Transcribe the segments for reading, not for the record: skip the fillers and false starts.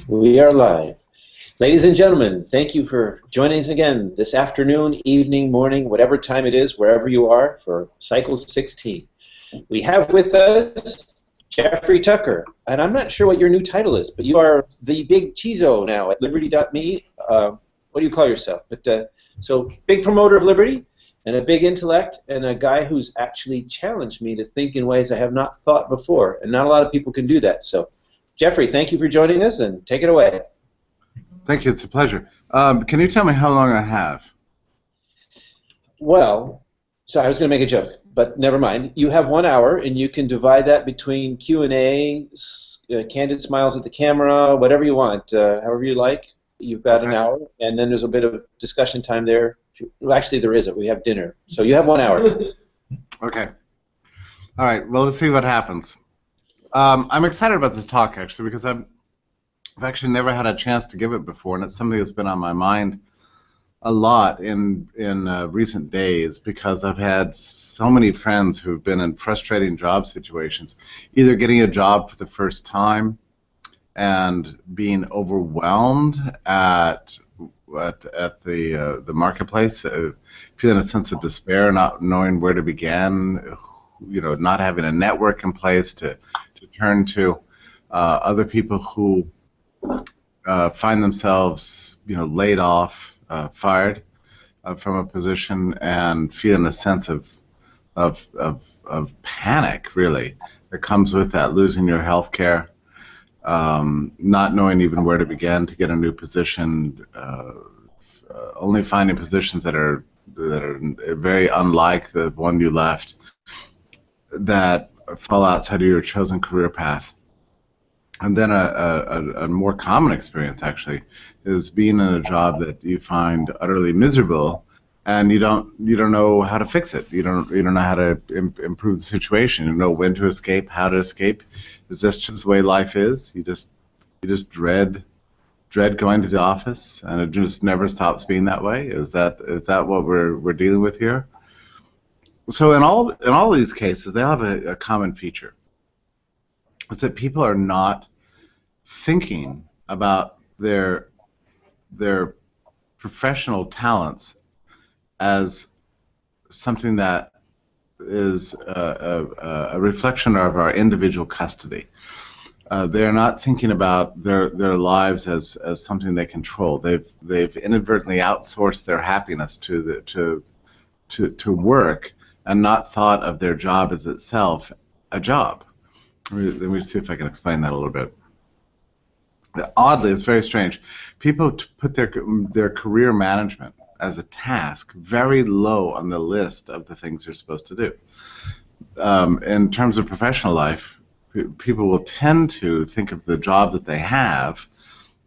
We are live. Ladies and gentlemen, thank you for joining us again this afternoon, evening, morning, whatever time it is, wherever you are, for Cycle 16. We have with us Jeffrey Tucker, and I'm not sure what your new title is, but you are the big Chizo now at Liberty.me. What do you call yourself? So, big promoter of Liberty, and a big intellect, and a guy who's actually challenged me to think in ways I have not thought before, and not a lot of people can do that. So, Jeffrey, thank you for joining us, and take it away. Thank you. It's a pleasure. Can you tell me how long I have? Well, so I was going to make a joke, but never mind. You have 1 hour, and you can divide that between Q&A, candid smiles at the camera, whatever you want, however you like. You've got an hour, and then there's a bit of discussion time there. Well, actually, there isn't. We have dinner. So you have 1 hour. Okay. All right. Well, let's see what happens. I'm excited about this talk, actually, because I've actually never had a chance to give it before, and it's something that's been on my mind a lot in recent days, because I've had so many friends who've been in frustrating job situations, either getting a job for the first time and being overwhelmed at the marketplace, feeling a sense of despair, not knowing where to begin, not having a network in place to turn to, other people who find themselves, laid off, fired from a position, and feeling a sense of panic, really, that comes with that, losing your health care, not knowing even where to begin to get a new position, only finding positions that are very unlike the one you left, that fall outside of your chosen career path. And then a more common experience, actually, is being in a job that you find utterly miserable, and you don't know how to fix it. You don't know how to improve the situation. You don't know when to escape, how to escape. Is this just the way life is? You just dread going to the office, and it just never stops being that way. Is that what we're dealing with here? So in all these cases, they all have a common feature. It's that people are not thinking about their professional talents as something that is a reflection of our individual custody. They're not thinking about their lives as something they control. They've inadvertently outsourced their happiness to work, and not thought of their job as itself a job. Let me see if I can explain that a little bit. Oddly, it's very strange. People put their career management as a task very low on the list of the things they're supposed to do. In terms of professional life, people will tend to think of the job that they have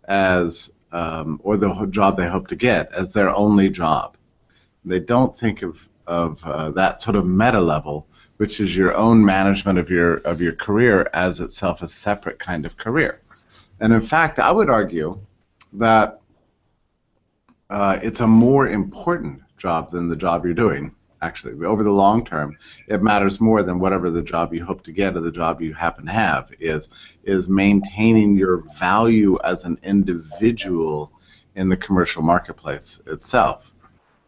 as, or the job they hope to get, as their only job. They don't think of that sort of meta level, which is your own management of your career as itself a separate kind of career. And in fact, I would argue that it's a more important job than the job you're doing. Actually, over the long term, it matters more than whatever the job you hope to get or the job you happen to have is maintaining your value as an individual in the commercial marketplace itself.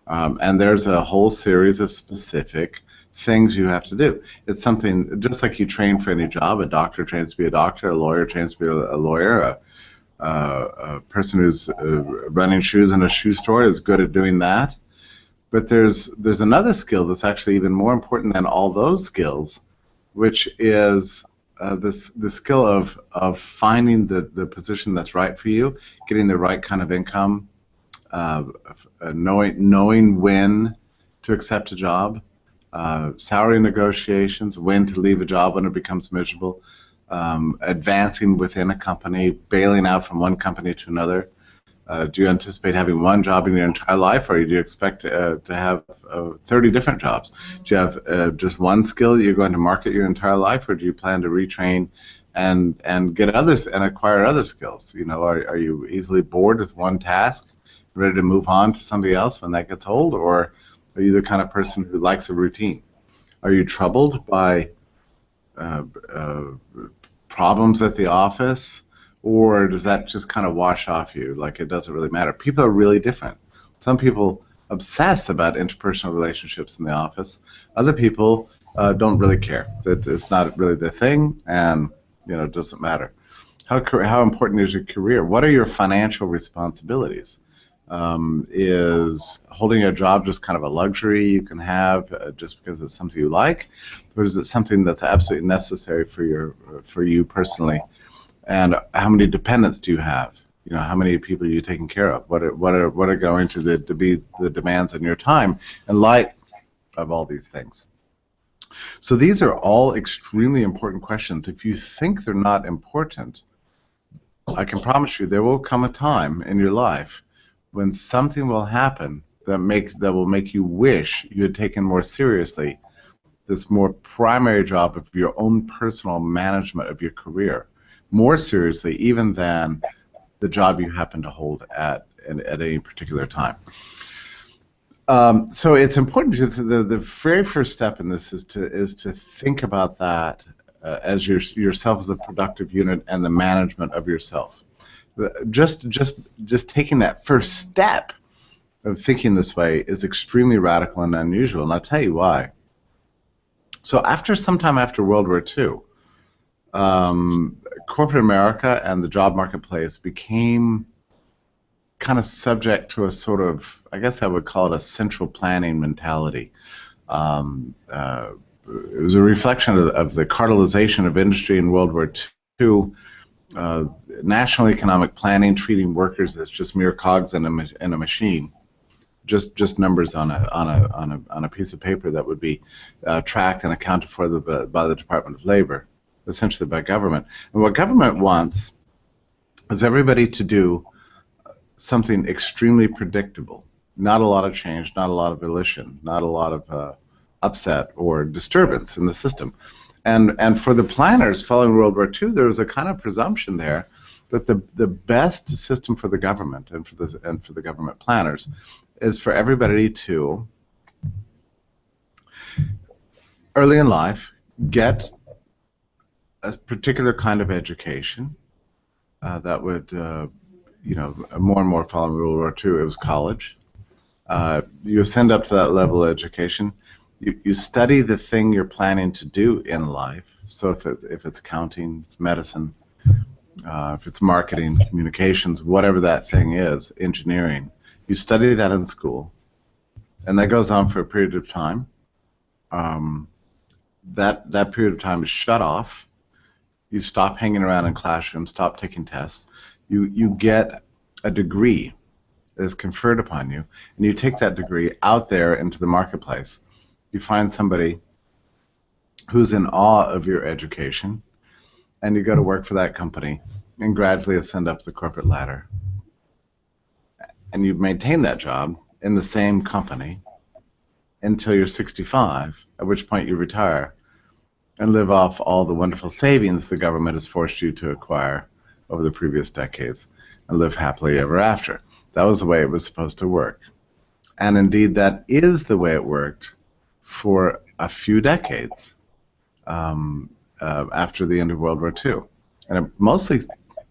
And there's a whole series of specific things you have to do. It's something just like you train for any job. A doctor trains to be a doctor, a lawyer trains to be a lawyer, a person who's running shoes in a shoe store is good at doing that. But there's another skill that's actually even more important than all those skills, which is the skill of finding the position that's right for you, getting the right kind of income, knowing when to accept a job, salary negotiations, when to leave a job when it becomes miserable, advancing within a company, bailing out from one company to another. Do you anticipate having one job in your entire life, or do you expect to have 30 different jobs? Do you have just one skill that you're going to market your entire life, or do you plan to retrain and get others and acquire other skills? Are you easily bored with one task, ready to move on to somebody else when that gets old, or are you the kind of person who likes a routine? Are you troubled by problems at the office, Or does that just kind of wash off you, like it doesn't really matter? People are really different. Some people obsess about interpersonal relationships in the office. Other people don't really care. That it's not really their thing, and it doesn't matter. How important is your career? What are your financial responsibilities? Is holding a job just kind of a luxury you can have just because it's something you like, or is it something that's absolutely necessary for you personally? And how many dependents do you have? How many people are you taking care of? What are going to be the demands on your time in light of all these things? So these are all extremely important questions. If you think they're not important, I can promise you there will come a time in your life when something will happen that will make you wish you had taken more seriously this more primary job of your own personal management of your career, more seriously even than the job you happen to hold at any particular time. So it's important. The very first step in this is to think about that as yourself as a productive unit and the management of yourself. Just taking that first step of thinking this way is extremely radical and unusual, and I'll tell you why. So sometime after World War II, corporate America and the job marketplace became kind of subject to a sort of, I guess I would call it a central planning mentality. It was a reflection of the cartelization of industry in World War II, national economic planning, treating workers as just mere cogs in a machine, just numbers on a piece of paper that would be tracked and accounted for by the Department of Labor, essentially by government. And what government wants is everybody to do something extremely predictable. Not a lot of change, not a lot of volition, not a lot of upset or disturbance in the system. And for the planners following World War II, there was a kind of presumption there that the best system for the government and for the government planners is for everybody to, early in life, get a particular kind of education that would, more and more following World War II, it was college. You ascend up to that level of education. You study the thing you're planning to do in life. So if it's accounting, it's medicine, if it's marketing, communications, whatever that thing is, engineering, you study that in school, and that goes on for a period of time. That period of time is shut off. You stop hanging around in classrooms, stop taking tests. You get a degree that is conferred upon you, and you take that degree out there into the marketplace. You find somebody who's in awe of your education, and you go to work for that company and gradually ascend up the corporate ladder. And you maintain that job in the same company until you're 65, at which point you retire and live off all the wonderful savings the government has forced you to acquire over the previous decades and live happily ever after. That was the way it was supposed to work. And indeed, that is the way it worked for a few decades after the end of World War II. And it mostly,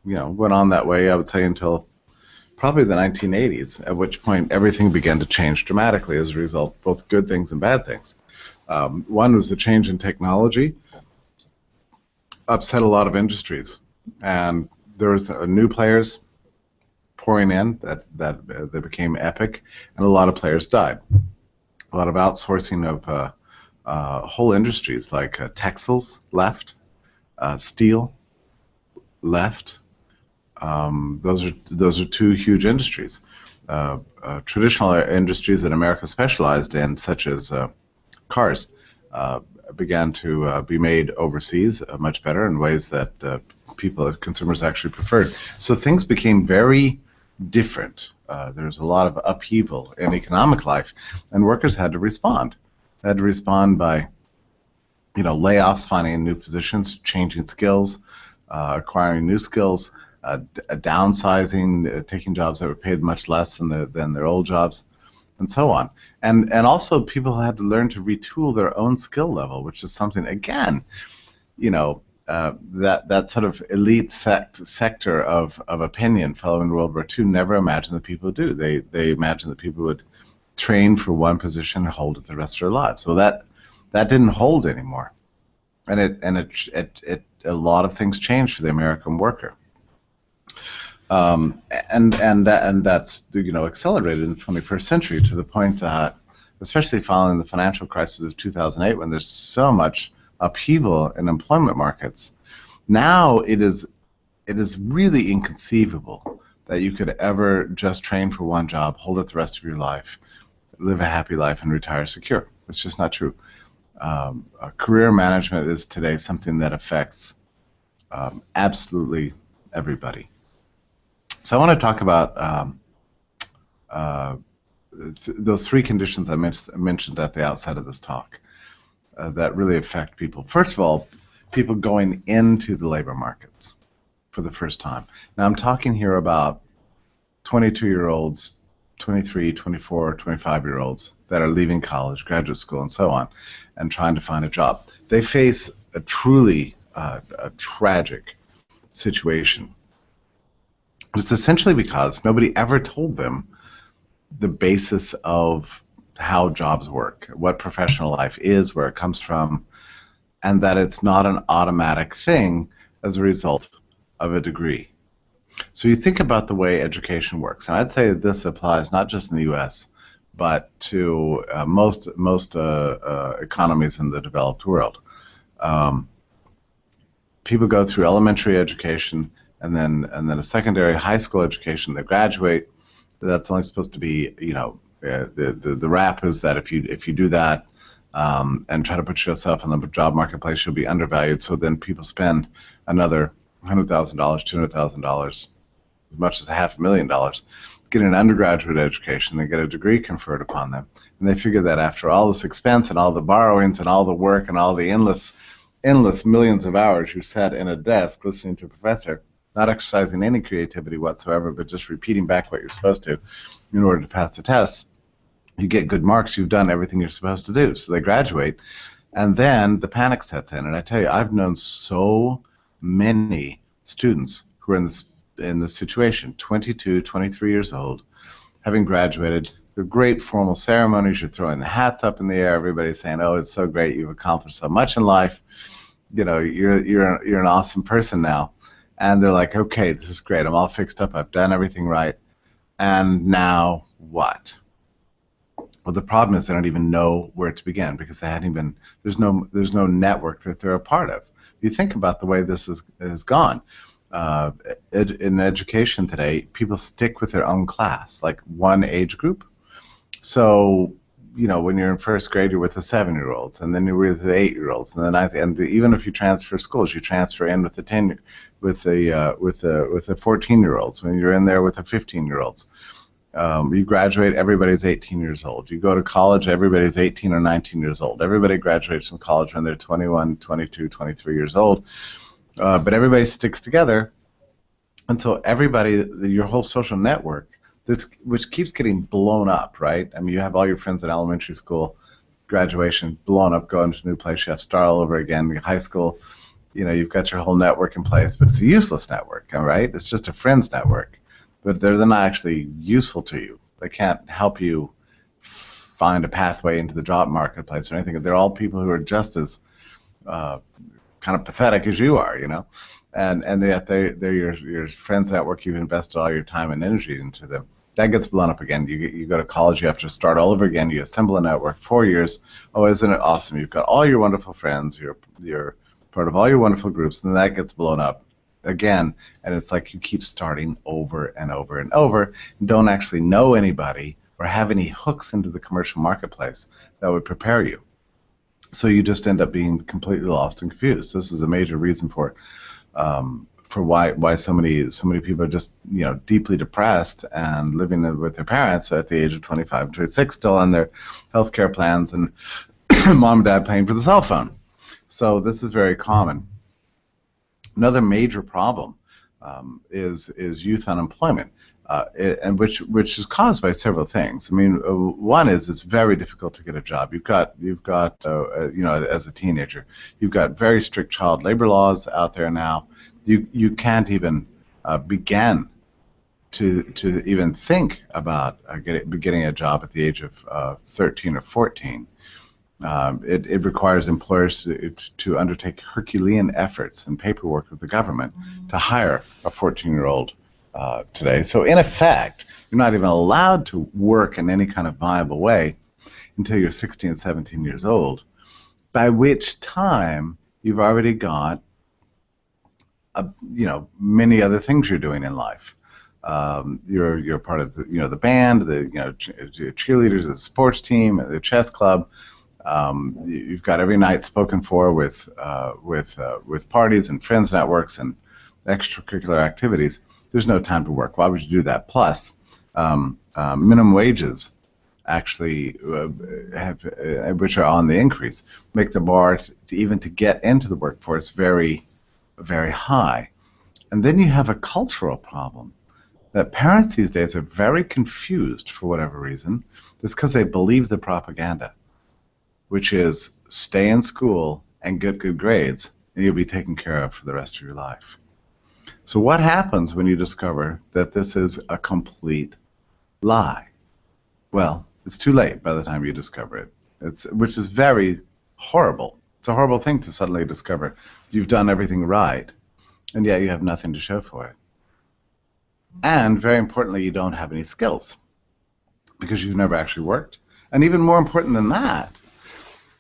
went on that way, I would say, until probably the 1980s, at which point everything began to change dramatically as a result, both good things and bad things. One was the change in technology, upset a lot of industries, and there was new players pouring in that became epic, and a lot of players died. A lot of outsourcing of whole industries like textiles left, steel left. Those are two huge industries. Traditional industries that America specialized in, such as cars, began to be made overseas much better in ways that consumers actually preferred. So things became very different. There's a lot of upheaval in economic life, and workers had to respond. They had to respond by, layoffs, finding new positions, changing skills, acquiring new skills, downsizing, taking jobs that were paid much less than their old jobs, and so on. And also people had to learn to retool their own skill level, which is something, again, that sort of elite sector of opinion following World War II never imagined that people would do. They imagined that people would train for one position and hold it the rest of their lives. So that didn't hold anymore, and a lot of things changed for the American worker. And that's accelerated in the 21st century to the point that, especially following the financial crisis of 2008, when there's so much upheaval in employment markets, now it is really inconceivable that you could ever just train for one job, hold it the rest of your life, live a happy life, and retire secure. It's just not true. Career management is today something that affects absolutely everybody. So I want to talk about those three conditions I mentioned at the outset of this talk that really affect people. First of all, people going into the labor markets for the first time. Now I'm talking here about 22-year-olds, 23, 24, 25-year-olds that are leaving college, graduate school, and so on, and trying to find a job. They face a truly a tragic situation. It's essentially because nobody ever told them the basis of how jobs work, what professional life is, where it comes from, and that it's not an automatic thing as a result of a degree. So you think about the way education works, and I'd say that this applies not just in the U.S., but to most economies in the developed world. People go through elementary education and then a secondary high school education. They graduate. That's only supposed to be, the rap is that if you do that and try to put yourself in the job marketplace, you'll be undervalued. So then people spend another $100,000, $200,000, as much as $500,000, get an undergraduate education. They get a degree conferred upon them, and they figure that after all this expense and all the borrowings and all the work and all the endless millions of hours you sat in a desk listening to a professor, not exercising any creativity whatsoever, but just repeating back what you're supposed to in order to pass the test, you get good marks, you've done everything you're supposed to do. So they graduate, and then the panic sets in. And I tell you, I've known so many students who are in this situation, 22, 23 years old, having graduated. The great formal ceremonies, you're throwing the hats up in the air, everybody's saying, oh, it's so great, you've accomplished so much in life, you're an awesome person now. And they're like, okay, this is great, I'm all fixed up, I've done everything right, and now what? Well, the problem is they don't even know where to begin because they hadn't even, there's no network that they're a part of. You think about the way this has gone. In education today, people stick with their own class, like one age group. So, when you're in first grade, you're with the 7-year-olds, and then you're with the 8-year-olds, and even if you transfer schools, you transfer in with the 14-year-olds. When you're in there with the 15-year-olds, you graduate, everybody's 18 years old. You go to college, everybody's 18 or 19 years old. Everybody graduates from college when they're 21, 22, 23 years old. But everybody sticks together, and so everybody, your whole social network, which keeps getting blown up, right? I mean, you have all your friends at elementary school, graduation, blown up, going to a new place, you have to start all over again. High school, you've got your whole network in place, but it's a useless network, all right? It's just a friends network, but they're not actually useful to you. They can't help you find a pathway into the job marketplace or anything. They're all people who are just as kind of pathetic as you are, and yet they're your friends network. You've invested all your time and energy into them. That gets blown up again. You go to college, you have to start all over again. You assemble a network, 4 years. Oh, isn't it awesome? You've got all your wonderful friends. You're part of all your wonderful groups, and then that gets blown up again. And it's like you keep starting over and over and over, and don't actually know anybody or have any hooks into the commercial marketplace that would prepare you. So you just end up being completely lost and confused. This is a major reason for why so many people are just deeply depressed and living with their parents at the age of 25 and 26, still on their health care plans, and mom and dad paying for the cell phone. So this is very common. Another major problem is youth unemployment, and which is caused by several things. I mean, one is it's very difficult to get a job. You've got as a teenager, you've got very strict child labor laws out there now. You can't even begin to even think about getting a job at the age of 13 or 14. It requires employers to undertake Herculean efforts and paperwork with the government to hire a 14-year-old today. So in effect, you're not even allowed to work in any kind of viable way until you're 16, 17 years old, by which time you've already got many other things you're doing in life. You're part of the band, the cheerleaders, the sports team, the chess club. You've got every night spoken for with parties and friends networks and extracurricular activities. There's no time to work. Why would you do that? Plus, minimum wages actually which are on the increase, make the bar to get into the workforce very, very high. And then you have a cultural problem that parents these days are very confused for whatever reason. It's because they believe the propaganda, which is stay in school and get good grades, and you'll be taken care of for the rest of your life. So what happens when you discover that this is a complete lie? Well, it's too late by the time you discover it, which is very horrible. It's a horrible thing to suddenly discover you've done everything right, and yet you have nothing to show for it. And very importantly, you don't have any skills because you've never actually worked. And even more important than that,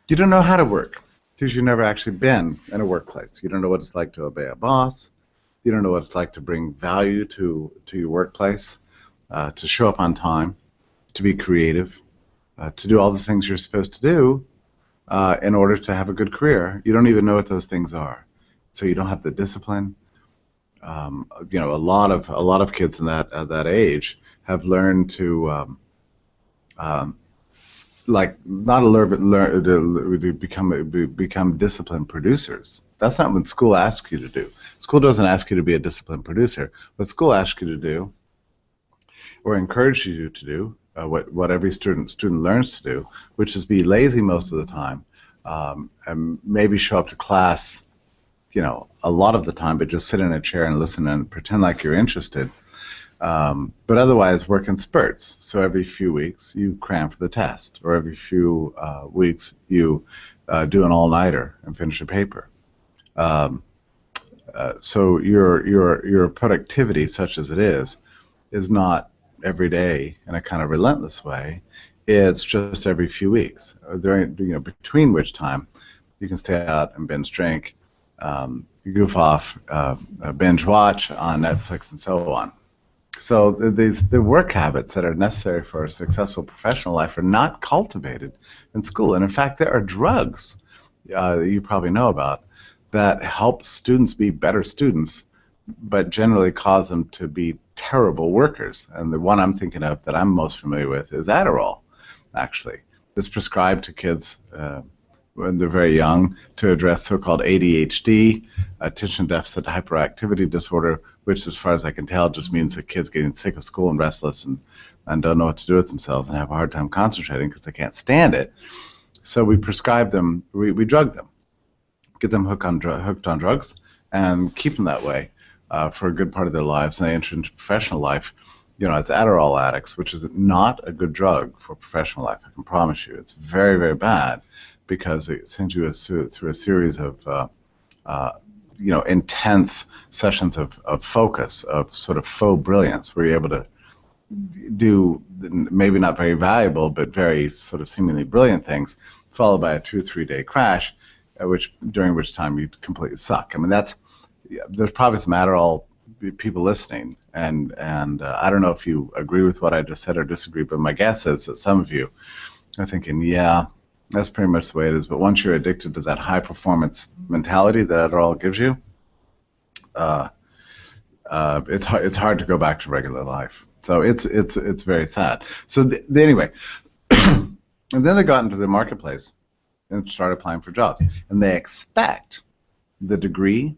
you don't know how to work because you've never actually been in a workplace. You don't know what it's like to obey a boss. You don't know what it's like to bring value to your workplace, to show up on time, to be creative, to do all the things you're supposed to do in order to have a good career. You don't even know what those things are. So you don't have the discipline. A lot of kids in that age have learned to to become disciplined producers. That's not what school asks you to do. School doesn't ask you to be a disciplined producer. What school asks you to do, or encourages you to do, what every student learns to do, which is be lazy most of the time, and maybe show up to class, a lot of the time, but just sit in a chair and listen and pretend like you're interested. But otherwise, work in spurts. So every few weeks, you cram for the test, or every few weeks, you do an all-nighter and finish a paper. So your productivity, such as it is not every day in a kind of relentless way. It's just every few weeks, between which time you can stay out and binge drink, goof off, binge watch on Netflix, and so on. So the work habits that are necessary for a successful professional life are not cultivated in school. And in fact, there are drugs that you probably know about that help students be better students, but generally cause them to be terrible workers. And the one I'm thinking of that I'm most familiar with is Adderall, actually. It's prescribed to kids when they're very young to address so-called ADHD, attention deficit hyperactivity disorder, which, as far as I can tell, just means that kids getting sick of school and restless and don't know what to do with themselves and have a hard time concentrating because they can't stand it. So we prescribe them, we drug them, get them hooked on drugs, and keep them that way for a good part of their lives, and they enter into professional life, as Adderall addicts, which is not a good drug for professional life. I can promise you, it's very, very bad because it sends you through a series of intense sessions of focus, of sort of faux brilliance, where you're able to do maybe not very valuable but very sort of seemingly brilliant things, followed by a 2 or 3 day crash, during which time you completely suck. I mean, there's probably some Adderall people listening, and I don't know if you agree with what I just said or disagree, but my guess is that some of you are thinking, yeah, that's pretty much the way it is. But once you're addicted to that high performance mentality that Adderall gives you, it's hard to go back to regular life. So it's very sad. So anyway, and then they got into the marketplace and started applying for jobs, and they expect the degree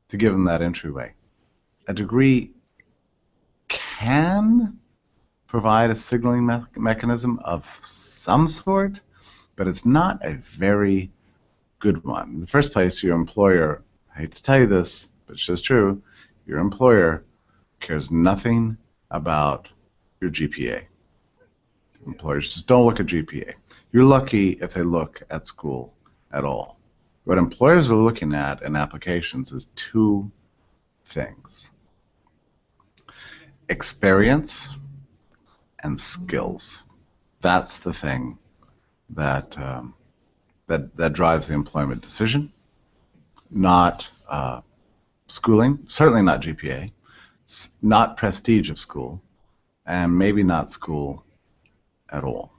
to give them that entryway. a degree can provide a signaling mechanism of some sort, but it's not a very good one. In the first place, your employer, I hate to tell you this, but it's just true, your employer cares nothing about your GPA. Employers just don't look at GPA. You're lucky if they look at school at all. What employers are looking at in applications is two things: experience and skills. That's the thing that that drives the employment decision, not schooling, certainly not GPA, it's not prestige of school, and maybe not school at all.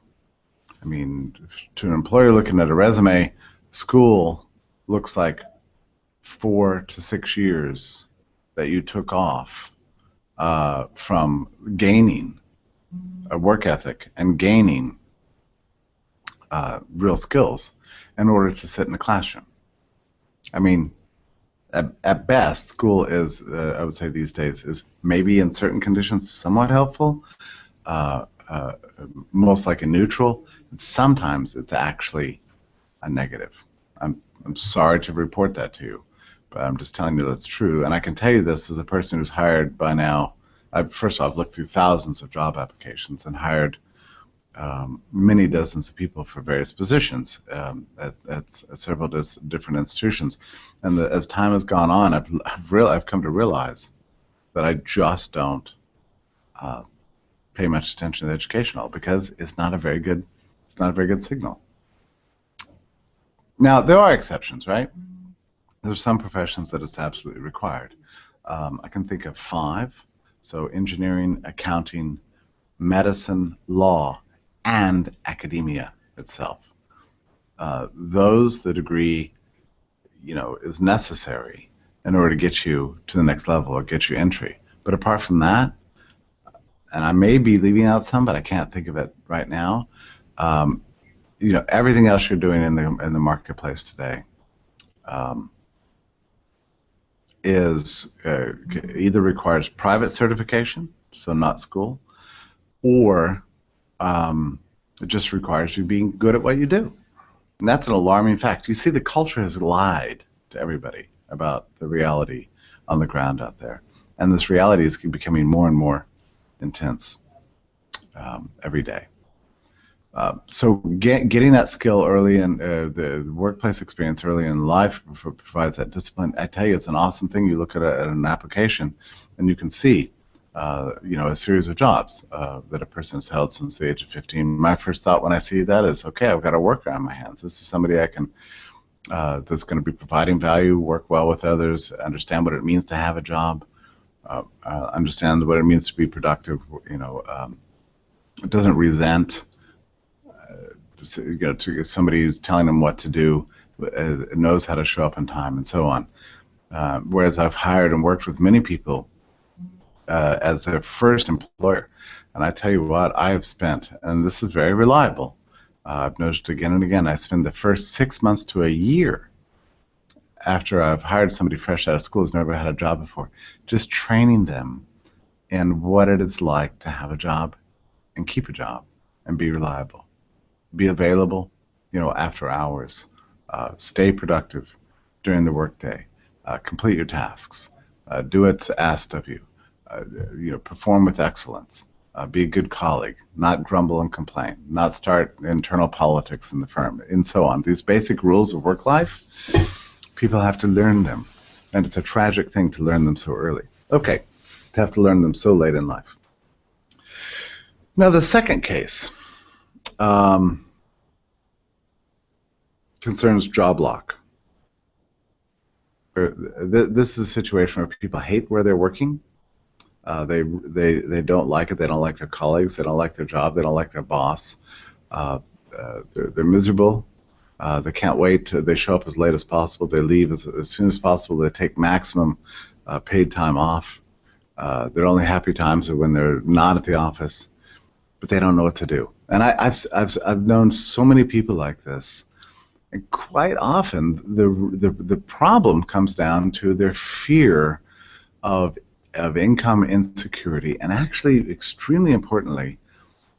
I mean, to an employer looking at a resume, school looks like 4 to 6 years that you took off from gaining a work ethic and gaining real skills in order to sit in the classroom. I mean, at best, school is, I would say these days, is maybe in certain conditions somewhat helpful, most likely neutral, and sometimes it's actually a negative. I'm sorry to report that to you, but I'm just telling you that's true. And I can tell you this as a person who's hired by now. First of all, I've looked through thousands of job applications and hired many dozens of people for various positions at several different institutions. And as time has gone on, I've come to realize that I just don't pay much attention to the educational, because it's not a very good signal. Now, there are exceptions, right? There's some professions that it's absolutely required. I can think of 5. So engineering, accounting, medicine, law, and academia itself. Those, the degree, is necessary in order to get you to the next level or get you entry. But apart from that, and I may be leaving out some, but I can't think of it right now. Everything else you're doing in the marketplace today is either requires private certification, so not school, or it just requires you being good at what you do. And that's an alarming fact. You see, the culture has lied to everybody about the reality on the ground out there. And this reality is becoming more and more intense every day. So getting that skill early in the workplace experience early in life provides that discipline. I tell you, it's an awesome thing. You look at an application, and you can see, a series of jobs that a person has held since the age of 15. My first thought when I see that is, okay, I've got a worker on my hands. This is somebody I can that's going to be providing value, work well with others, understand what it means to have a job, understand what it means to be productive. It doesn't resent. To somebody who's telling them what to do, knows how to show up on time, and so on. Whereas I've hired and worked with many people as their first employer, and I tell you what, I have spent, and this is very reliable, I've noticed again and again, I spend the first 6 months to a year after I've hired somebody fresh out of school who's never had a job before, just training them in what it is like to have a job and keep a job and be reliable. Be available, after hours. Stay productive during the workday. Complete your tasks. Do what's asked of you. Perform with excellence. Be a good colleague. Not grumble and complain. Not start internal politics in the firm, and so on. These basic rules of work life, people have to learn them, and it's a tragic thing to learn them so early. Okay, to have to learn them so late in life. Now, the second case concerns job lock. This is a situation where people hate where they're working. They don't like it. They don't like their colleagues. They don't like their job. They don't like their boss. They're miserable. They can't wait. They show up as late as possible. They leave as soon as possible. They take maximum paid time off. Their only happy times are when they're not at the office, but they don't know what to do. And I've known so many people like this. And quite often, the problem comes down to their fear of of income insecurity, and actually, extremely importantly,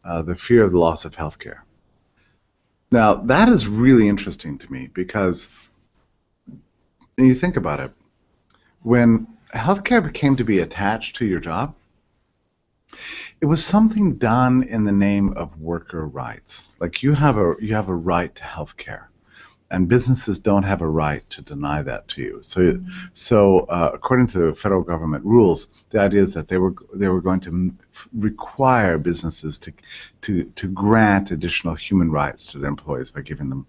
the fear of the loss of health care. Now, that is really interesting to me because when you think about it, when healthcare came to be attached to your job, it was something done in the name of worker rights. Like you have a right to healthcare, and businesses don't have a right to deny that to you. So according to the federal government rules, the idea is that they were going to require businesses to grant additional human rights to their employees by giving them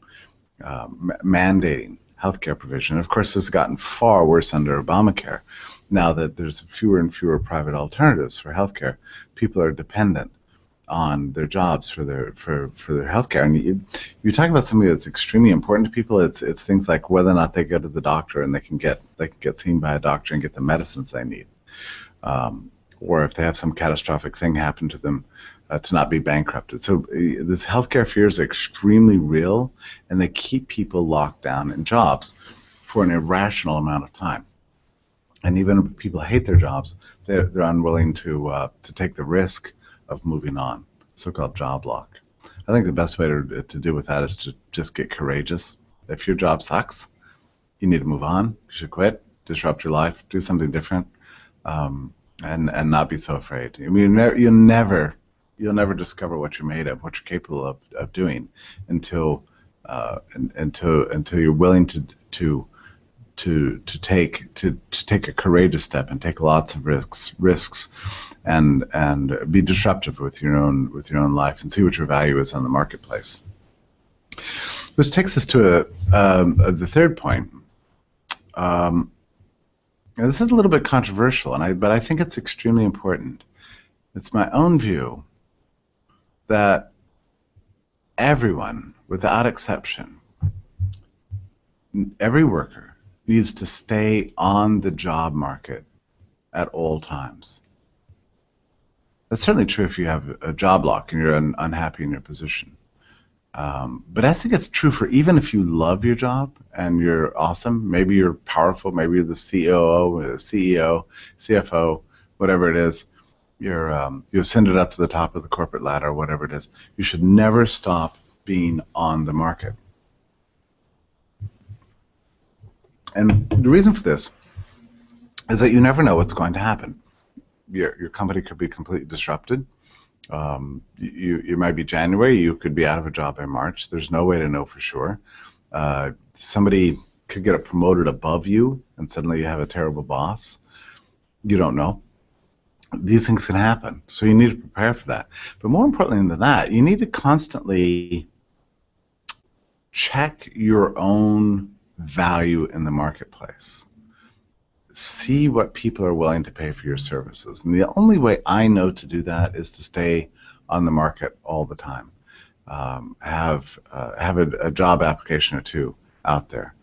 mandating healthcare provision. Of course, this has gotten far worse under Obamacare. Now that there's fewer and fewer private alternatives for healthcare, people are dependent on their jobs for their healthcare. And you talk about something that's extremely important to people. It's things like whether or not they go to the doctor and they can get seen by a doctor and get the medicines they need, or if they have some catastrophic thing happen to them, to not be bankrupted. So this healthcare fear is extremely real, and they keep people locked down in jobs for an irrational amount of time. And even if people hate their jobs, they're unwilling to take the risk of moving on, so-called job lock. I think the best way to deal with that is to just get courageous. If your job sucks, you need to move on. You should quit, disrupt your life, do something different, and not be so afraid. I mean, you'll never discover what you're made of, what you're capable of doing, until you're willing to take a courageous step and take lots of risks, and be disruptive with your own life and see what your value is on the marketplace. Which takes us to the third point. This is a little bit controversial, but I think it's extremely important. It's my own view that everyone, without exception, every worker needs to stay on the job market at all times. That's certainly true if you have a job lock and you're unhappy in your position. But I think it's true for even if you love your job and you're awesome, maybe you're powerful, maybe you're the COO, CEO, CFO, whatever it is, you're ascended up to the top of the corporate ladder, whatever it is, you should never stop being on the market. And the reason for this is that you never know what's going to happen. Your company could be completely disrupted. You might be January, you could be out of a job by March. There's no way to know for sure. Somebody could get promoted above you, and suddenly you have a terrible boss. You don't know. These things can happen, so you need to prepare for that. But more importantly than that, you need to constantly check your own value in the marketplace. See what people are willing to pay for your services. And the only way I know to do that is to stay on the market all the time. Have a job application or two out there.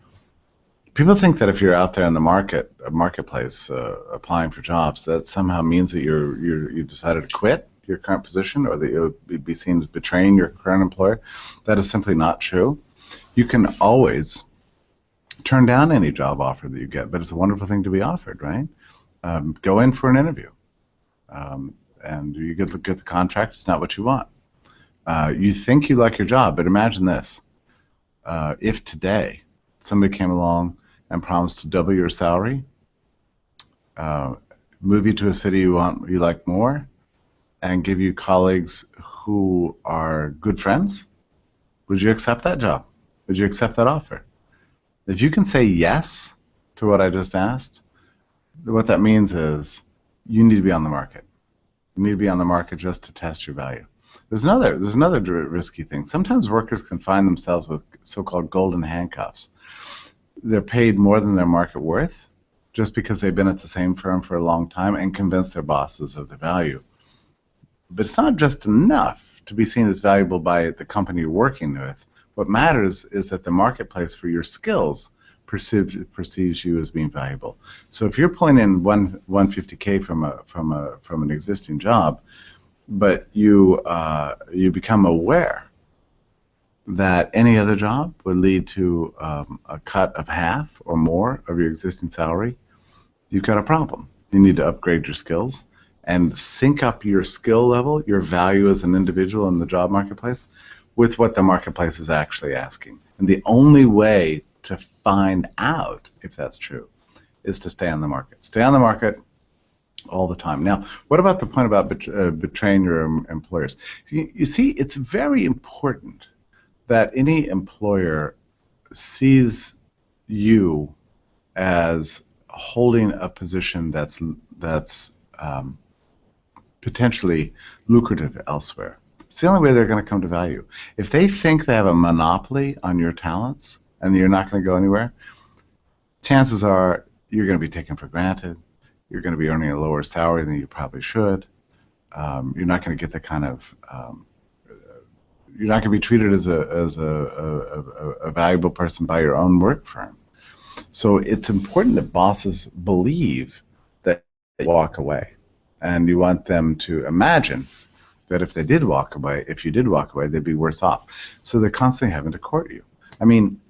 People think that if you're out there in the marketplace applying for jobs, that somehow means that you decided to quit your current position, or that you'll be seen as betraying your current employer. That is simply not true. You can always turn down any job offer that you get, but it's a wonderful thing to be offered, right? Go in for an interview, and you get the contract. It's not what you want. You think you like your job, but imagine this. If today somebody came along and promised to double your salary, move you to a city you like more, and give you colleagues who are good friends, would you accept that job? Would you accept that offer? If you can say yes to what I just asked, what that means is you need to be on the market. You need to be on the market just to test your value. There's another risky thing. Sometimes workers can find themselves with so-called golden handcuffs. They're paid more than their market worth just because they've been at the same firm for a long time and convinced their bosses of their value. But it's not just enough to be seen as valuable by the company you're working with. What matters is that the marketplace for your skills perceives you as being valuable. So if you're pulling in $150K from an existing job, but you become aware that any other job would lead to a cut of half or more of your existing salary, you've got a problem. You need to upgrade your skills and sync up your skill level, your value as an individual in the job marketplace, with what the marketplace is actually asking. And the only way to find out if that's true is to stay on the market. Stay on the market all the time. Now, what about the point about betraying your employers? You see, it's very important that any employer sees you as holding a position that's potentially lucrative elsewhere. It's the only way they're going to come to value. If they think they have a monopoly on your talents and you're not going to go anywhere, chances are you're going to be taken for granted. You're going to be earning a lower salary than you probably should. You're not going to get the kind of you're not going to be treated as a valuable person by your own work firm. So it's important that bosses believe that they walk away, and you want them to imagine that if they did walk away, if you did walk away, they'd be worse off. So they're constantly having to court you. I mean,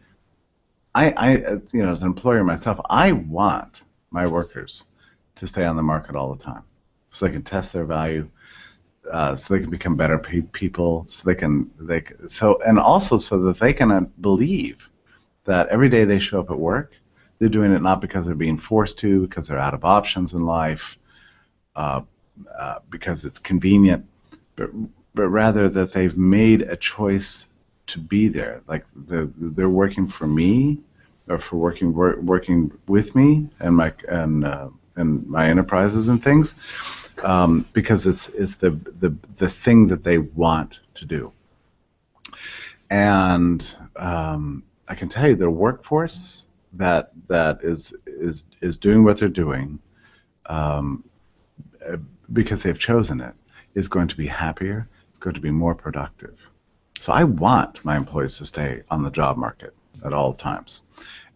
I you know, as an employer myself, I want my workers to stay on the market all the time, so they can test their value, so they can become better people, so and also so that they can believe that every day they show up at work, they're doing it not because they're being forced to, because they're out of options in life, because it's convenient, but rather that they've made a choice to be there. Like they're working for me, or for working with me and my enterprises and things, because it's the thing that they want to do. And I can tell you, their workforce that is doing what they're doing because they've chosen it is going to be happier. It's going to be more productive. So I want my employees to stay on the job market at all times.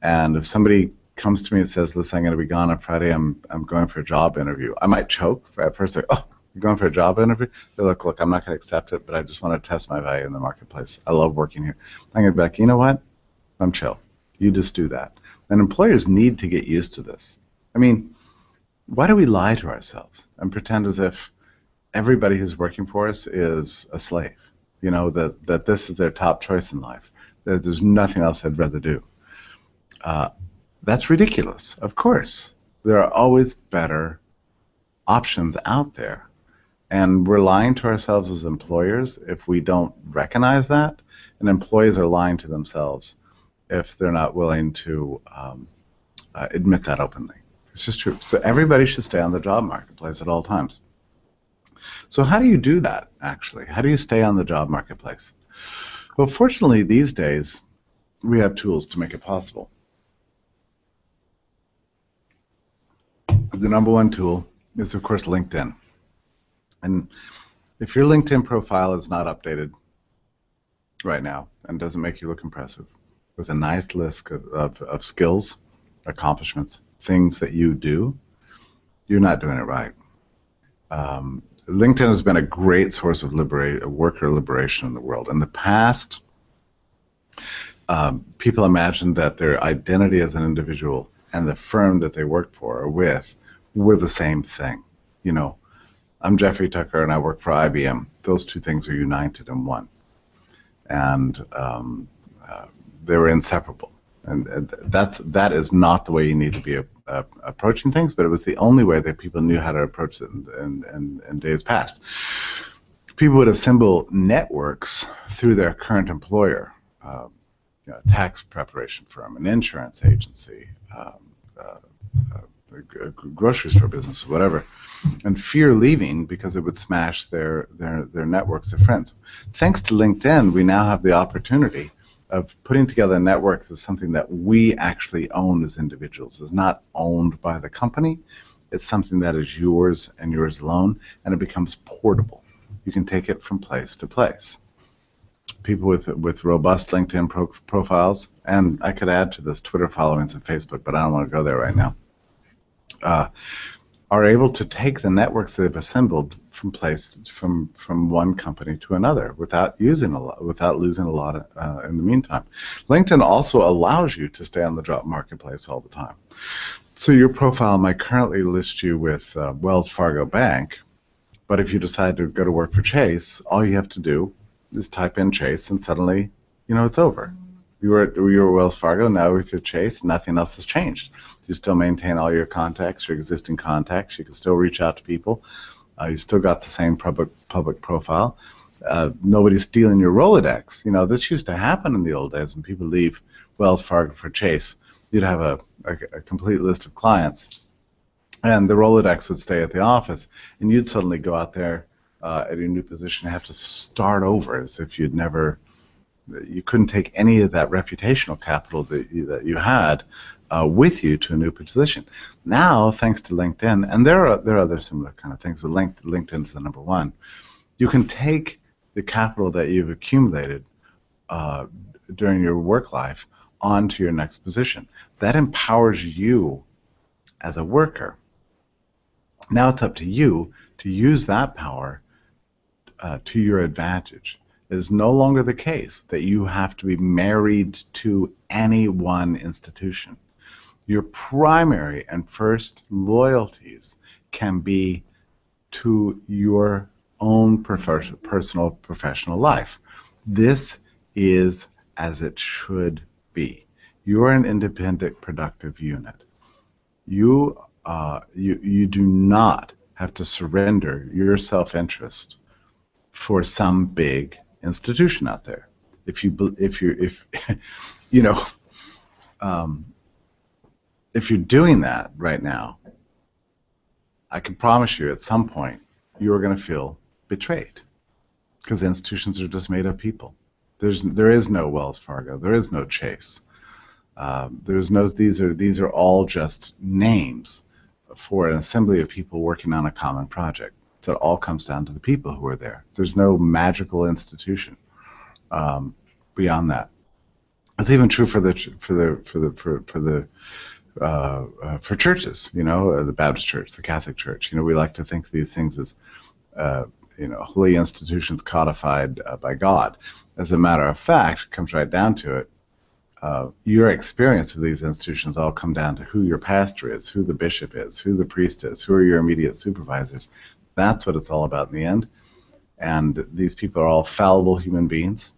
And if somebody comes to me and says, "Listen, I'm going to be gone on Friday. I'm going for a job interview," I might choke at first. Like, "Oh, you're going for a job interview?" They're like, "Look, I'm not going to accept it, but I just want to test my value in the marketplace. I love working here." I'm going to be like, "You know what? I'm chill. You just do that." And employers need to get used to this. I mean, why do we lie to ourselves and pretend as if everybody who's working for us is a slave? You know, that this is their top choice in life, that there's nothing else they'd rather do. That's ridiculous. Of course, there are always better options out there. And we're lying to ourselves as employers if we don't recognize that, and employees are lying to themselves if they're not willing to admit that openly. It's just true. So everybody should stay on the job marketplace at all times. So how do you do that, actually? How do you stay on the job marketplace? Well, fortunately, these days, we have tools to make it possible. The number one tool is, of course, LinkedIn. And if your LinkedIn profile is not updated right now and doesn't make you look impressive, with a nice list of skills, accomplishments, things that you do, you're not doing it right. LinkedIn has been a great source of worker liberation in the world. In the past, people imagined that their identity as an individual and the firm that they worked for or with were the same thing. You know, I'm Jeffrey Tucker and I work for IBM. Those two things are united in one. And they were inseparable. And that is not the way you need to be approaching things, but it was the only way that people knew how to approach it in days past. People would assemble networks through their current employer, a tax preparation firm, an insurance agency, a grocery store business, whatever, and fear leaving because it would smash their networks of friends. Thanks to LinkedIn, we now have the opportunity of putting together a network that's something that we actually own as individuals. It's not owned by the company. It's something that is yours and yours alone, and it becomes portable. You can take it from place to place. People with robust LinkedIn profiles, and I could add to this Twitter followings and Facebook, but I don't want to go there right now. are able to take the networks they've assembled from one company to another without losing a lot in the meantime. LinkedIn also allows you to stay on the job marketplace all the time. So your profile might currently list you with Wells Fargo Bank, but if you decide to go to work for Chase, all you have to do is type in Chase, and suddenly, it's over. You were at Wells Fargo, now with your Chase, nothing else has changed. You still maintain all your contacts, your existing contacts. You can still reach out to people. You still got the same public profile. Nobody's stealing your Rolodex. This used to happen in the old days when people leave Wells Fargo for Chase. You'd have a complete list of clients, and the Rolodex would stay at the office, and you'd suddenly go out there at your new position and have to start over as if you couldn't take any of that reputational capital that you had with you to a new position. Now, thanks to LinkedIn, and there are other similar kind of things, but LinkedIn's the number one. You can take the capital that you've accumulated during your work life onto your next position. That empowers you as a worker. Now it's up to you to use that power to your advantage. It is no longer the case that you have to be married to any one institution. Your primary and first loyalties can be to your own personal professional life. This is as it should be. You are an independent, productive unit. You do not have to surrender your self-interest for some big institution out there. If you're doing that right now, I can promise you at some point you're going to feel betrayed, because institutions are just made of people. There is no Wells Fargo. There is no Chase. These are all just names for an assembly of people working on a common project. So it all comes down to the people who are there. There's no magical institution beyond that. It's even true for churches. The Baptist Church, the Catholic Church. We like to think of these things as holy institutions codified by God. As a matter of fact, it comes right down to it. Your experience of these institutions all come down to who your pastor is, who the bishop is, who the priest is, who are your immediate supervisors. That's what it's all about in the end. And these people are all fallible human beings.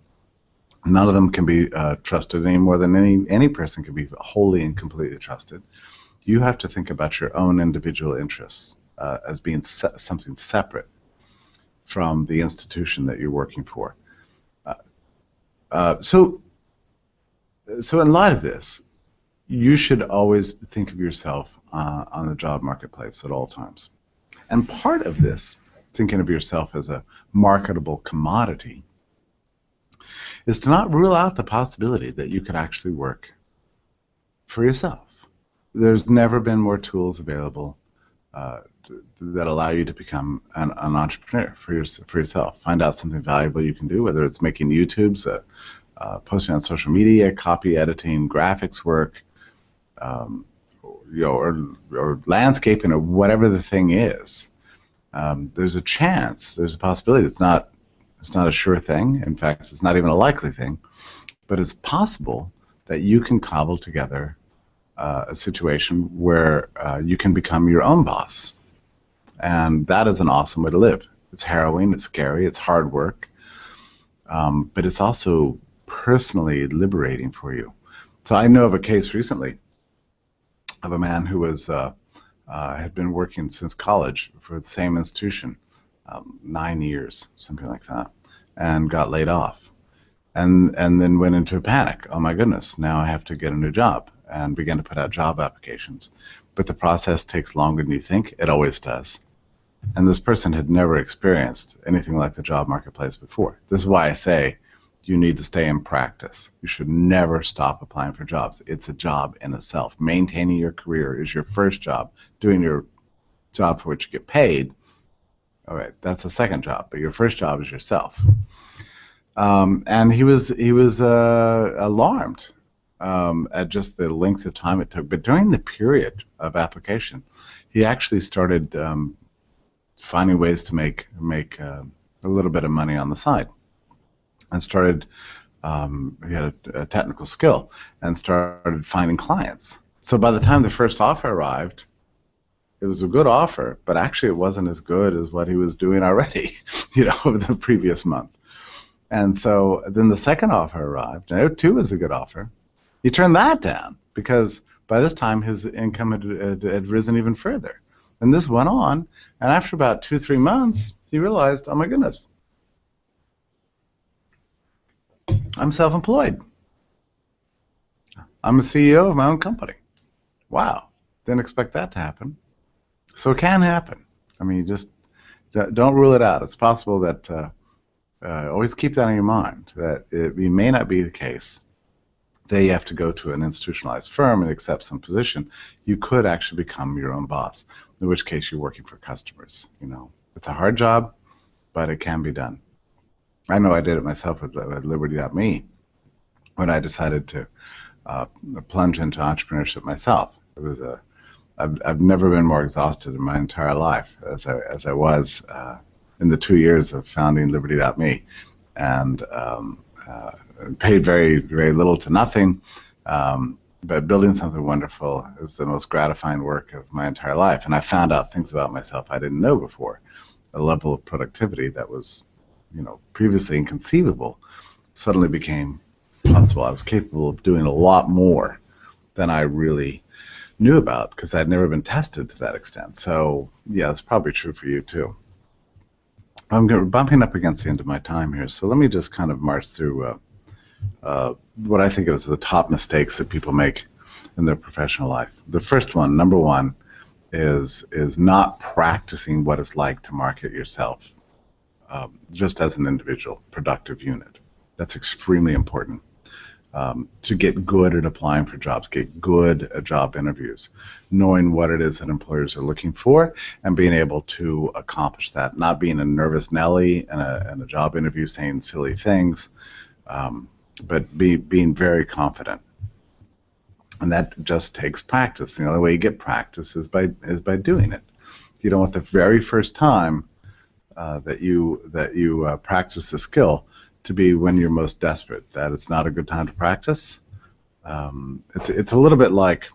None of them can be trusted any more than any person can be wholly and completely trusted. You have to think about your own individual interests as being something separate from the institution that you're working for. So in light of this, you should always think of yourself on the job marketplace at all times. And part of this, thinking of yourself as a marketable commodity, is to not rule out the possibility that you could actually work for yourself. There's never been more tools available that allow you to become an entrepreneur for yourself. Find out something valuable you can do, whether it's making YouTubes, posting on social media, copy editing, graphics work, or landscaping, or whatever the thing is. There's a chance, there's a possibility. It's not a sure thing. In fact, it's not even a likely thing, but it's possible that you can cobble together a situation where you can become your own boss. And that is an awesome way to live. It's harrowing, it's scary, it's hard work, but it's also personally liberating for you. So I know of a case recently of a man who had been working since college for the same institution, 9 years, something like that, and got laid off, and then went into a panic. Oh my goodness, now I have to get a new job, and began to put out job applications. But the process takes longer than you think. It always does. And this person had never experienced anything like the job marketplace before. This is why I say you need to stay in practice. You should never stop applying for jobs. It's a job in itself. Maintaining your career is your first job. Doing your job for which you get paid, all right, that's the second job. But your first job is yourself. And he was alarmed at just the length of time it took. But during the period of application, he actually started finding ways to make a little bit of money on the side, and started. He had a technical skill and started finding clients. So by the time the first offer arrived, it was a good offer, but actually it wasn't as good as what he was doing already, over the previous month. And so then the second offer arrived, and it too was a good offer. He turned that down because by this time his income had risen even further. And this went on, and after about 2-3 months, he realized, oh my goodness, I'm self-employed. I'm a CEO of my own company. Wow, didn't expect that to happen. So it can happen. I mean, you just don't rule it out. It's possible that always keep that in your mind, that it may not be the case that you have to go to an institutionalized firm and accept some position. You could actually become your own boss, in which case you're working for customers. It's a hard job, but it can be done. I know I did it myself with Liberty.me when I decided to plunge into entrepreneurship myself. It was I've never been more exhausted in my entire life as I was in the 2 years of founding Liberty.me, and paid very, very little to nothing, but building something wonderful is the most gratifying work of my entire life. And I found out things about myself I didn't know before, a level of productivity that was previously inconceivable suddenly became possible. I was capable of doing a lot more than I really knew about because I'd never been tested to that extent. So yeah, it's probably true for you too. I'm bumping up against the end of my time here, so let me just kind of march through what I think is the top mistakes that people make in their professional life. The first one, number one, is not practicing what it's like to market yourself just as an individual productive unit. That's extremely important. To get good at applying for jobs, get good at job interviews, knowing what it is that employers are looking for, and being able to accomplish that, not being a nervous Nelly in a job interview saying silly things, but being very confident. And that just takes practice. The only way you get practice is by doing it. You don't want the very first time that you practice the skill to be when you're most desperate. That it's not a good time to practice. It's a little bit like,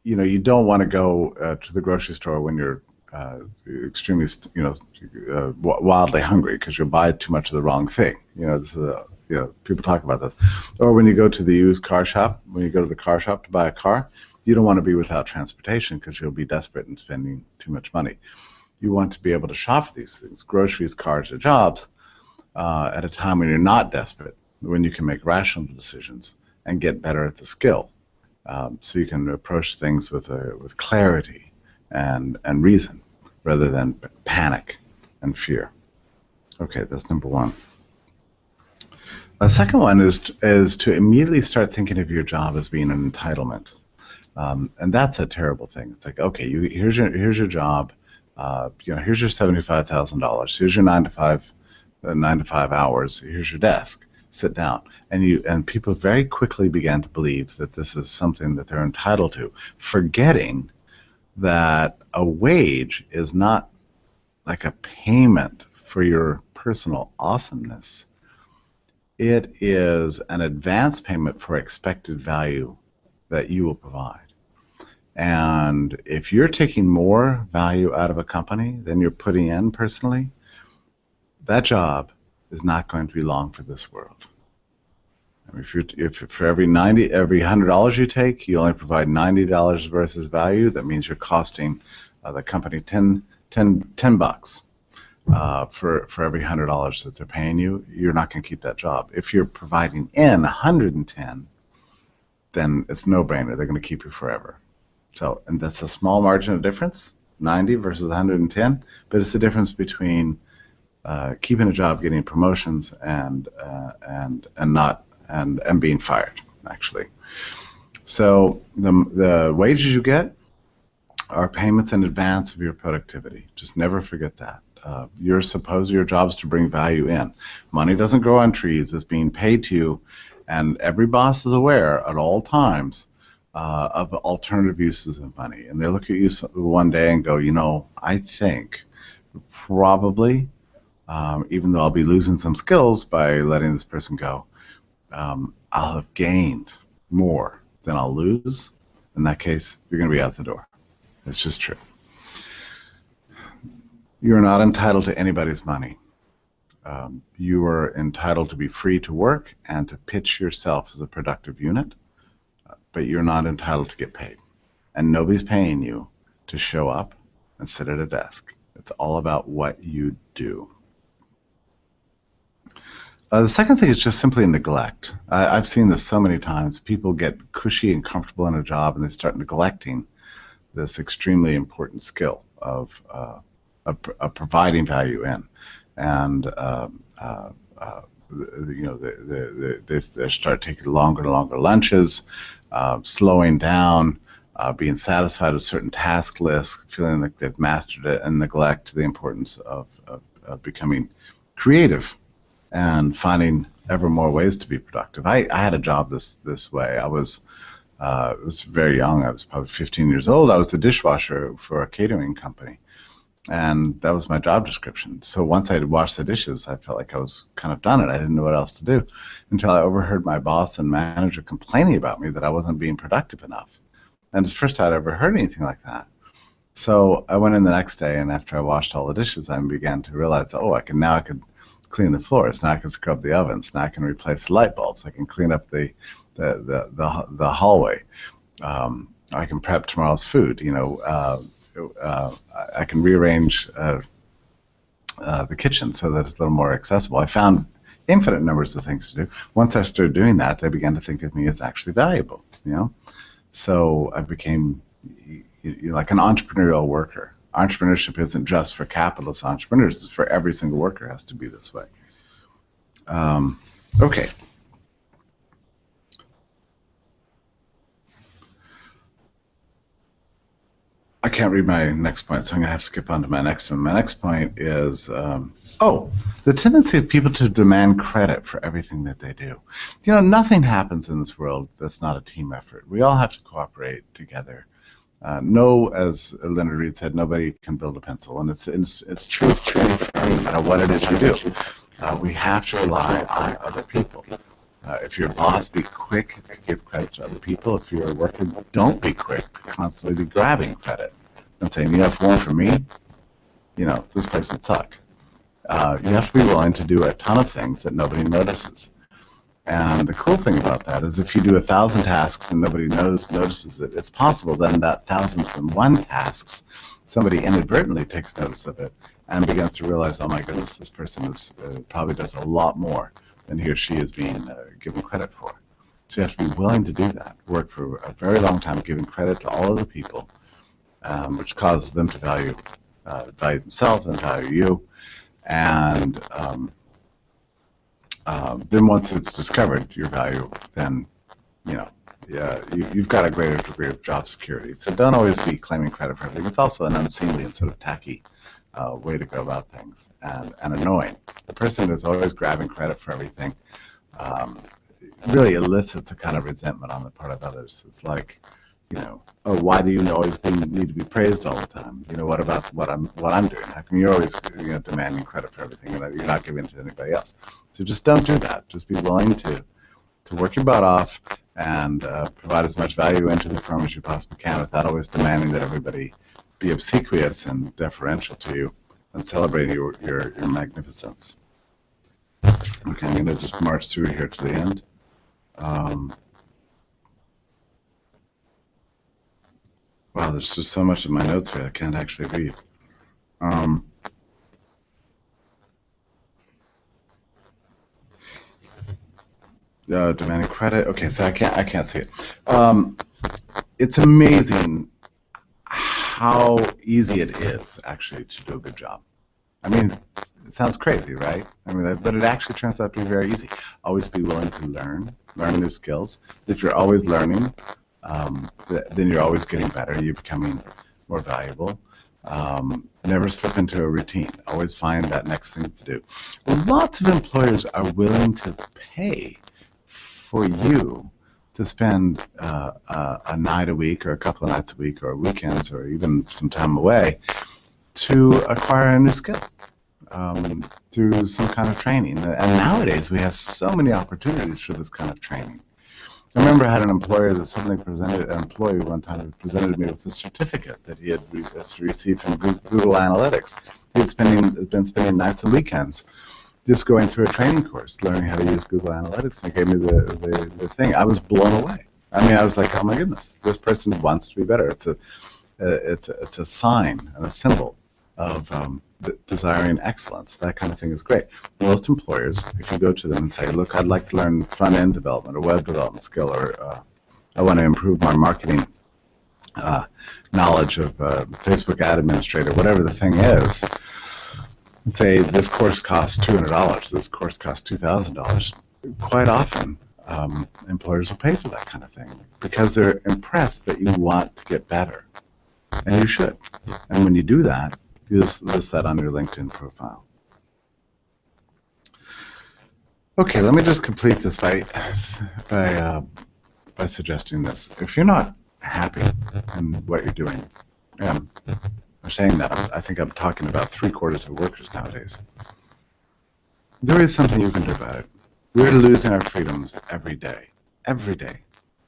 you don't want to go to the grocery store when you're extremely, wildly hungry, because you'll buy too much of the wrong thing. This is people talk about this. Or when you go to the used car shop, when you go to the car shop to buy a car, you don't want to be without transportation because you'll be desperate and spending too much money. You want to be able to shop for these things, groceries, cars, or jobs, at a time when you're not desperate, when you can make rational decisions and get better at the skill, so you can approach things with clarity and reason rather than panic and fear. Okay, that's number one. The second one is to immediately start thinking of your job as being an entitlement, and that's a terrible thing. It's like, okay, here's your job, here's your $75,000, here's your 9 to 5 hours, here's your desk, sit down. And people very quickly began to believe that this is something that they're entitled to, forgetting that a wage is not like a payment for your personal awesomeness. It is an advance payment for expected value that you will provide. And if you're taking more value out of a company than you're putting in personally, that job is not going to be long for this world. I mean, if for every $100 you take, you only provide $90 worth of value, that means you're costing the company $10 for every $100 that they're paying you. You're not going to keep that job. If you're providing in 110, then it's no-brainer. They're going to keep you forever. So, and that's a small margin of difference, 90 versus 110, but it's the difference between keeping a job, getting promotions, and being fired, actually. So the wages you get are payments in advance of your productivity. Just never forget that. Your job is to bring value in. Money doesn't grow on trees. It's being paid to you And every boss is aware at all times of alternative uses of money. And they look at you one day and go, I think probably, even though I'll be losing some skills by letting this person go, I'll have gained more than I'll lose. In that case, you're going to be out the door. It's just true. You're not entitled to anybody's money. You are entitled to be free to work and to pitch yourself as a productive unit, but you're not entitled to get paid. And nobody's paying you to show up and sit at a desk. It's all about what you do. The second thing is just simply neglect. I've seen this so many times. People get cushy and comfortable in a job and they start neglecting this extremely important skill of providing value in. And they start taking longer and longer lunches, slowing down, being satisfied with certain task lists, feeling like they've mastered it, and neglect the importance of becoming creative and finding ever more ways to be productive. I had a job this way. I was very young. I was probably 15 years old. I was the dishwasher for a catering company. And that was my job description. So once I had washed the dishes, I felt like I was kind of done it. I didn't know what else to do until I overheard my boss and manager complaining about me that I wasn't being productive enough. And it's the first time I'd ever heard anything like that. So I went in the next day, and after I washed all the dishes, I began to realize, I could clean the floors. Now I can scrub the ovens. Now I can replace the light bulbs. I can clean up the hallway. I can prep tomorrow's food. I can rearrange the kitchen so that it's a little more accessible. I found infinite numbers of things to do. Once I started doing that, they began to think of me as actually valuable. So I became like an entrepreneurial worker. Entrepreneurship isn't just for capitalist entrepreneurs; it's for every single worker. Has to be this way. Okay. I can't read my next point, so I'm going to have to skip on to my next one. My next point is, the tendency of people to demand credit for everything that they do. Nothing happens in this world that's not a team effort. We all have to cooperate together. As Leonard Reed said, nobody can build a pencil, and it's true no matter what it is you do. We have to rely on other people. If you're a boss, be quick to give credit to other people. If you're a worker, don't be quick to constantly be grabbing credit and saying, if it weren't for me, this place would suck. You have to be willing to do a ton of things that nobody notices. And the cool thing about that is if you do 1,000 tasks and nobody notices it, it's possible then that 1,001 tasks, somebody inadvertently takes notice of it and begins to realize, oh my goodness, this person probably does a lot more than he or she is being given credit for. So you have to be willing to do that, work for a very long time giving credit to all of the people, which causes them to value themselves and value you. And then once it's discovered your value, then you've got a greater degree of job security. So don't always be claiming credit for everything. It's also an unseemly and sort of tacky way to go about things, and annoying. The person who's always grabbing credit for everything really elicits a kind of resentment on the part of others. It's like, why do you always need to be praised all the time? What about what I'm doing? How come you're always demanding credit for everything and you're not giving it to anybody else? So just don't do that. Just be willing to work your butt off and provide as much value into the firm as you possibly can without always demanding that everybody be obsequious and deferential to you and celebrate your magnificence. Okay, I'm going to just march through here to the end. Wow, there's just so much of my notes here I can't actually read. Demanding credit. Okay, so I can't see it. It's amazing how easy it is actually to do a good job. I mean, it sounds crazy, right? But it actually turns out to be very easy. Always be willing to learn new skills. If you're always learning, then you're always getting better. You're becoming more valuable. Never slip into a routine. Always find that next thing to do. Well, lots of employers are willing to pay for you to spend a night a week or a couple of nights a week or weekends or even some time away to acquire a new skill through some kind of training. And nowadays we have so many opportunities for this kind of training. I remember I had an employee that suddenly presented, an employee one time that presented me with a certificate that he had received from Google Analytics. He had been spending nights and weekends just going through a training course, learning how to use Google Analytics, and he gave me the thing. I was blown away. I mean, I was like, oh my goodness, this person wants to be better. It's a sign and a symbol of desiring excellence. That kind of thing is great. Most employers, if you go to them and say, look, I'd like to learn front-end development or web development skill, or I want to improve my marketing knowledge of Facebook ad administrator, whatever the thing is, and say this course costs $200, this course costs $2,000, quite often employers will pay for that kind of thing because they're impressed that you want to get better. And you should. And when you do that, you just list that on your LinkedIn profile. Okay, let me just complete this by suggesting this. If you're not happy in what you're doing, I'm saying that, I think I'm talking about 3/4 of workers nowadays. There is something you can do about it. We're losing our freedoms every day. Every day.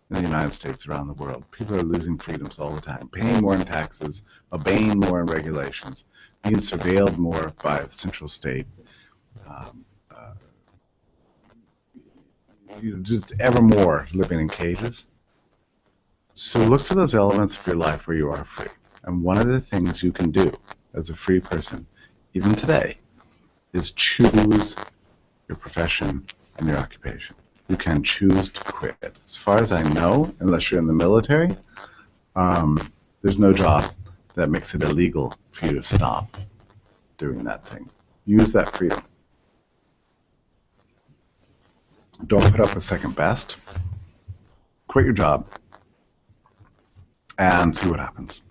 In the United States, around the world, people are losing freedoms all the time, paying more in taxes, obeying more in regulations, being surveilled more by the central state, just ever more living in cages. So look for those elements of your life where you are free. And one of the things you can do as a free person, even today, is choose your profession and your occupation. You can choose to quit. As far as I know, unless you're in the military, there's no job that makes it illegal for you to stop doing that thing. Use that freedom. Don't put up with second best. Quit your job and see what happens.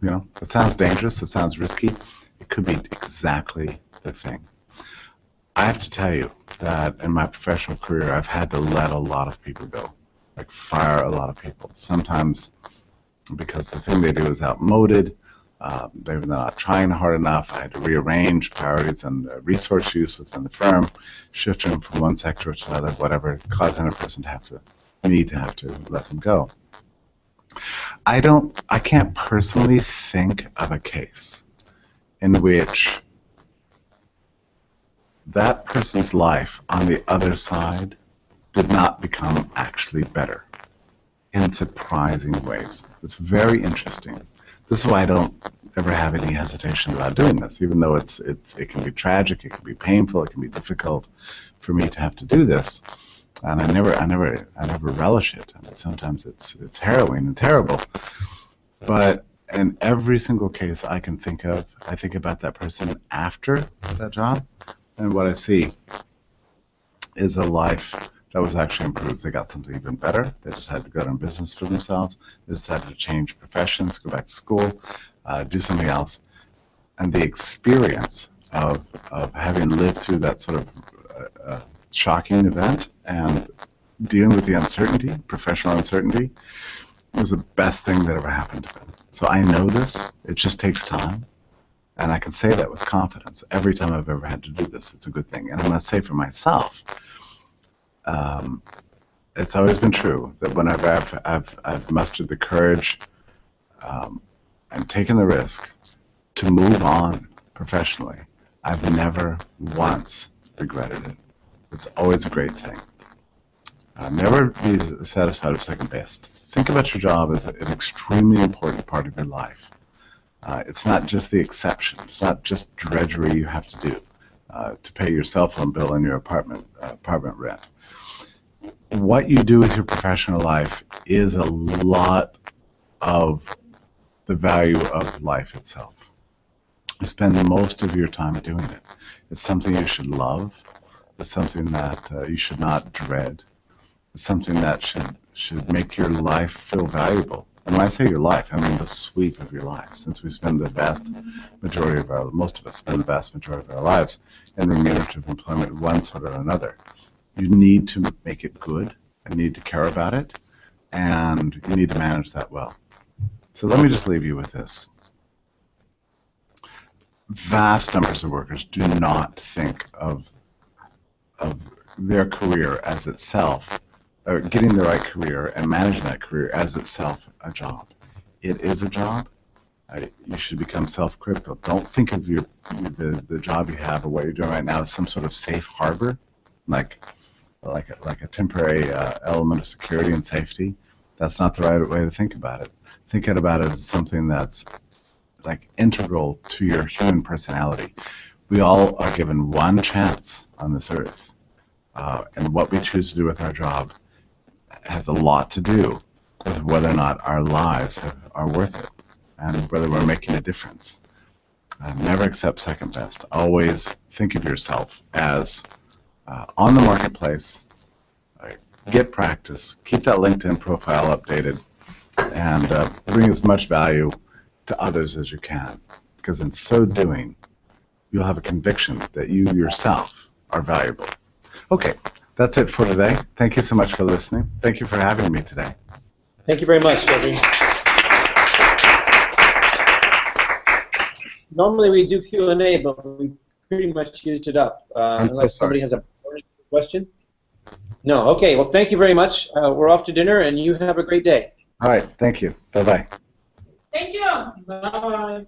You know, it sounds dangerous, it sounds risky. It could be exactly the thing. I have to tell you that in my professional career, I've had to let a lot of people go, like fire a lot of people. Sometimes because the thing they do is outmoded, they're not trying hard enough. I had to rearrange priorities and resource use within the firm, shift them from one sector to another, whatever, causing a person to have to let them go. I can't personally think of a case in which that person's life on the other side did not become actually better in surprising ways. It's very interesting. This is why I don't ever have any hesitation about doing this, even though it can be tragic, it can be painful, it can be difficult for me to have to do this, and I never relish it. And sometimes it's harrowing and terrible. But in every single case I can think of, I think about that person after that job. And what I see is a life that was actually improved. They got something even better. They just had to go on business for themselves. They just had to change professions, go back to school, do something else. And the experience of having lived through that sort of shocking event and dealing with the uncertainty, professional uncertainty, was the best thing that ever happened to them. So I know this. It just takes time. And I can say that with confidence. Every time I've ever had to do this, it's a good thing. And I must say for myself, it's always been true that whenever I've mustered the courage and taken the risk to move on professionally, I've never once regretted it. It's always a great thing. Never be satisfied with second best. Think about your job as an extremely important part of your life. It's not just the exception. It's not just drudgery you have to do to pay your cell phone bill and your apartment rent. What you do with your professional life is a lot of the value of life itself. You spend most of your time doing it. It's something you should love. It's something that you should not dread. It's something that should make your life feel valuable. And when I say your life, I mean the sweep of your life. Since we spend most of us spend the vast majority of our lives in remunerative employment of one sort or another. You need to make it good need to care about it, and you need to manage that well. So let me just leave you with this. Vast numbers of workers do not think of their career as itself, or getting the right career and managing that career as itself a job. It is a job. You should become self-critical. Don't think of the job you have or what you're doing right now as some sort of safe harbor, like a temporary element of security and safety. That's not the right way to think about it. Think about it as something that's like integral to your human personality. We all are given one chance on this earth, and what we choose to do with our job has a lot to do with whether or not our lives are worth it and whether we're making a difference. Never accept second best. Always think of yourself as on the marketplace. Get practice. Keep that LinkedIn profile updated, and bring as much value to others as you can, because in so doing, you'll have a conviction that you yourself are valuable. Okay, that's it for today. Thank you so much for listening. Thank you for having me today. Thank you very much, Jeffrey. Normally we do Q&A, but we pretty much used it up, unless somebody has a question. No, okay, well thank you very much. We're off to dinner, and you have a great day. All right, thank you. Bye-bye. Thank you. Bye.